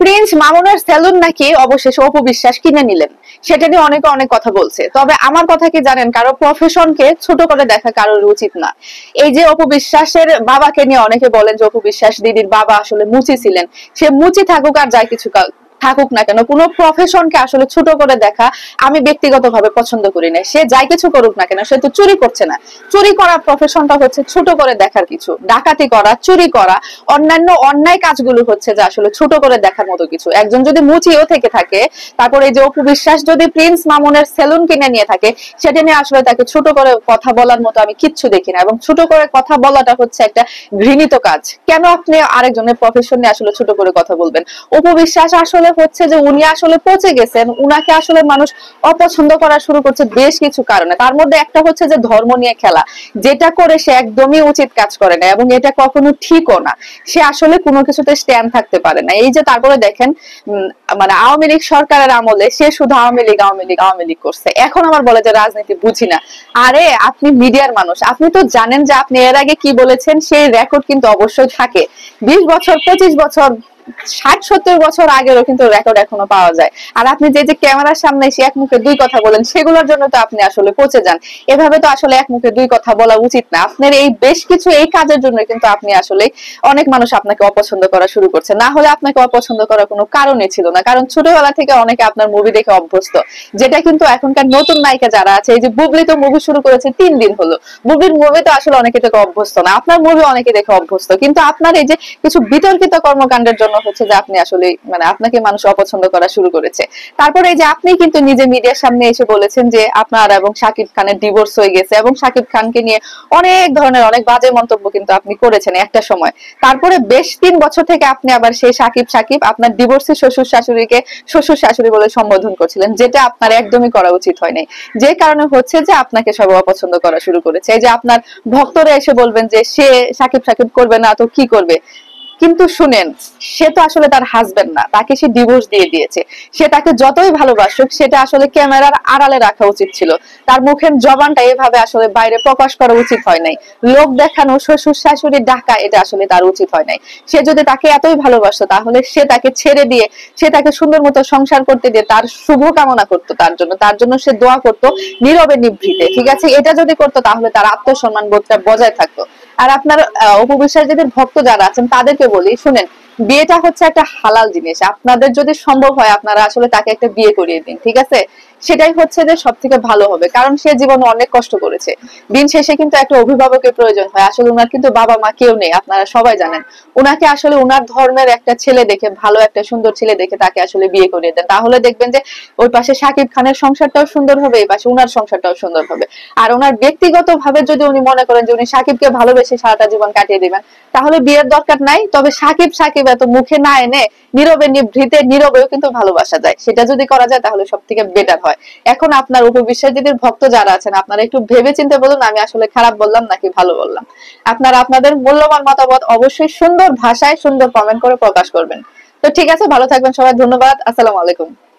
Prince মামুনের salon নাকি অবশেষে অপু বিশ্বাস কিনে নিলেন, সেটা নিয়ে অনেকে অনেক কথা বলছে। তবে আমার কথা কি জানেন, কারো প্রফেশনকে ছোট করে দেখা কারোর উচিত না। এই যে অপু বিশ্বাসের বাবাকে নিয়ে অনেকে বলেন যে অপু বিশ্বাস দিদির বাবা আসলে মুচি ছিলেন। সে মুচি থাকুক আর যাই কিছু থাকুক না কেন, কোনো প্রফেশনকে আসলে ছোট করে দেখা আমি ব্যক্তিগতভাবে পছন্দ করি না। সে যাই কিছু করুক না কেন, সে তো চুরি করছে না। চুরি করা প্রফেশনটা হচ্ছে ছোট করে দেখার কিছু, ডাকাতি করা, চুরি করা, অন্যান্য অন্যায় কাজগুলো হচ্ছে যে আসলে ছোট করে দেখার মতো কিছু। একজন যদি মুচিও থেকে থাকে, তারপরে এই যে অপু বিশ্বাস যদি প্রিন্স মামুনের সেলুন কিনে নিয়ে থাকে, সেটা নিয়ে আসলে তাকে ছোট করে কথা বলার মতো আমি কিচ্ছু দেখি না। এবং ছোট করে কথা বলাটা হচ্ছে একটা ঘৃণিত কাজ। কেন আপনি আরেকজনের প্রফেশন নিয়ে আসলে ছোট করে কথা বলবেন? অপু বিশ্বাস আসলে হচ্ছে যে উনি আসলে পচে গেছেন, উনাকে আসলে মানুষ অপছন্দ করা শুরু করছে বেশ কিছু কারণে। তার মধ্যে একটা হচ্ছে যে ধর্ম নিয়ে খেলা, যেটা করে সে একদমই উচিত কাজ করে না এবং এটা কখনো ঠিকও না। সে আসলে কোনো কিছুতে স্ট্যান্ড থাকতে পারে না। এই যে তারপরে দেখেন মানে আওয়ামী লীগ সরকারের আমলে সে শুধু আওয়ামী লীগ আওয়ামী লীগ আওয়ামী লীগ করছে, এখন আবার বলে যে রাজনীতি বুঝি না। আরে আপনি মিডিয়ার মানুষ, আপনি তো জানেন যে আপনি এর আগে কি বলেছেন, সেই রেকর্ড কিন্তু অবশ্যই থাকে। 20 বছর 25 বছর 60-70 বছর আগেরও কিন্তু রেকর্ড এখনো পাওয়া যায়। আর আপনি যে যে ক্যামেরার সামনে এসে এক মুখে দুই কথা বলেন, সেগুলোর জন্য তো আপনি আসলে পচে যান। এভাবে তো আসলে এক মুখে দুই কথা বলা উচিত না। আপনার এই বেশ কিছু এই কাজের জন্য কিন্তু আপনি আসলে অনেক মানুষ আপনাকে অপছন্দ করা শুরু করছে। না হলে আপনাকে অপছন্দ করার কোনো কারণই ছিল না, কারণ ছোটবেলা থেকে অনেকে আপনার মুভি দেখে অভ্যস্ত। যেটা কিন্তু এখনকার নতুন নায়িকা যারা আছে, এই যে বুবলি তো মুভি শুরু করেছে 3 দিন হলো, বুবলির মুভি তো আসলে অনেকে দেখে অভ্যস্ত না, আপনার মুভি অনেকে দেখে অভ্যস্ত। কিন্তু আপনার এই যে কিছু বিতর্কিত কর্মকাণ্ডের জন্য হচ্ছে যে আপনি আসলে মানে আপনাকে মানুষ অপছন্দ করা শুরু করেছে। তারপরে এই যে আপনি কিন্তু নিজে মিডিয়ার সামনে এসে বলেছেন যে আপনার এবং শাকিব খানের ডিভোর্স হয়ে গেছে এবং শাকিব খানকে নিয়ে অনেক ধরনের অনেক বাজে মন্তব্য কিন্তু আপনি করেছেন একটা সময়। তারপরে বেশ 3 বছর থেকে আপনি আবার সেই শাকিব শাকিব আপনার ডিভোর্সি শ্বশুর শাশুড়িকে শ্বশুর শাশুড়ি বলে সম্বোধন করছিলেন, যেটা আপনার একদমই করা উচিত হয় নাই। যে কারণে হচ্ছে যে আপনাকে সবাই অপছন্দ করা শুরু করেছে। এই যে আপনার ভক্তরা এসে বলবেন যে সে শাকিব শাকিব করবে না তো কি করবে, কিন্তু শুনেন, সে তো আসলে তার হাজবেন্ড না, তাকে সে ডিভোর্স দিয়ে দিয়েছে। সে তাকে যতই ভালোবাসুক, সেটা আসলে ক্যামেরার আড়ালে রাখা উচিত ছিল। তার মুখের জবানটা এভাবে আসলে বাইরে প্রকাশ করা উচিত হয় নাই। লোক দেখানো, শ্বশুর শাশুড়ি ডাকা, এটা আসলে তার উচিত হয় নাই। সে যদি তাকে এতই ভালোবাসতো, তাহলে সে তাকে ছেড়ে দিয়ে, সে তাকে সুন্দর মতো সংসার করতে দিয়ে তার শুভ কামনা করতো, তার জন্য সে দোয়া করতো নীরবে নিভৃতে। ঠিক আছে, এটা যদি করতো তাহলে তার আত্মসম্মান বোধটা বজায় থাকতো। আর আপনার অপু বিশ্বাস দিদির ভক্ত যারা আছেন তাদেরকে বলি, শুনেন, বিয়েটা হচ্ছে একটা হালাল জিনিস। আপনাদের যদি সম্ভব হয় আপনারা আসলে তাকে একটা বিয়ে করিয়ে দিন, ঠিক আছে? সেটাই হচ্ছে যে সব থেকে ভালো হবে, কারণ সে জীবনে অনেক কষ্ট করেছে। দিন শেষে কিন্তু একটা অভিভাবকের প্রয়োজন হয়। আসলে উনার কিন্তু বাবা মা কেউ নেই, আপনারা সবাই জানেন। উনাকে আসলে উনার ধর্মের একটা ছেলে দেখে, ভালো একটা সুন্দর ছেলে দেখে তাকে আসলে বিয়ে করিয়ে দেন, তাহলে দেখবেন যে ওই পাশে শাকিব খানের সংসারটাও সুন্দর হবে, এই পাশে উনার সংসারটাও সুন্দর হবে। আর ওনার ব্যক্তিগত ভাবে যদি উনি মনে করেন যে উনি শাকিবকে ভালোবেসে সারাটা জীবন কাটিয়ে দিবেন, তাহলে বিয়ের দরকার নাই। তবে সাকিব সাকিব এত মুখে না এনে নীরবে নিভৃতে, নীরবেও কিন্তু ভালোবাসা যায়, সেটা যদি করা যায় তাহলে সব থেকে বেটার হয়। এখন আপনার অপু বিশ্বাস দিদির ভক্ত যারা আছেন, আপনারা একটু ভেবে চিন্তে বলুন আমি আসলে খারাপ বললাম নাকি ভালো বললাম। আপনারা আপনাদের মূল্যবান মতামত অবশ্যই সুন্দর ভাষায় সুন্দর কমেন্ট করে প্রকাশ করবেন। তো ঠিক আছে, ভালো থাকবেন সবাই, ধন্যবাদ, আসসালামু আলাইকুম।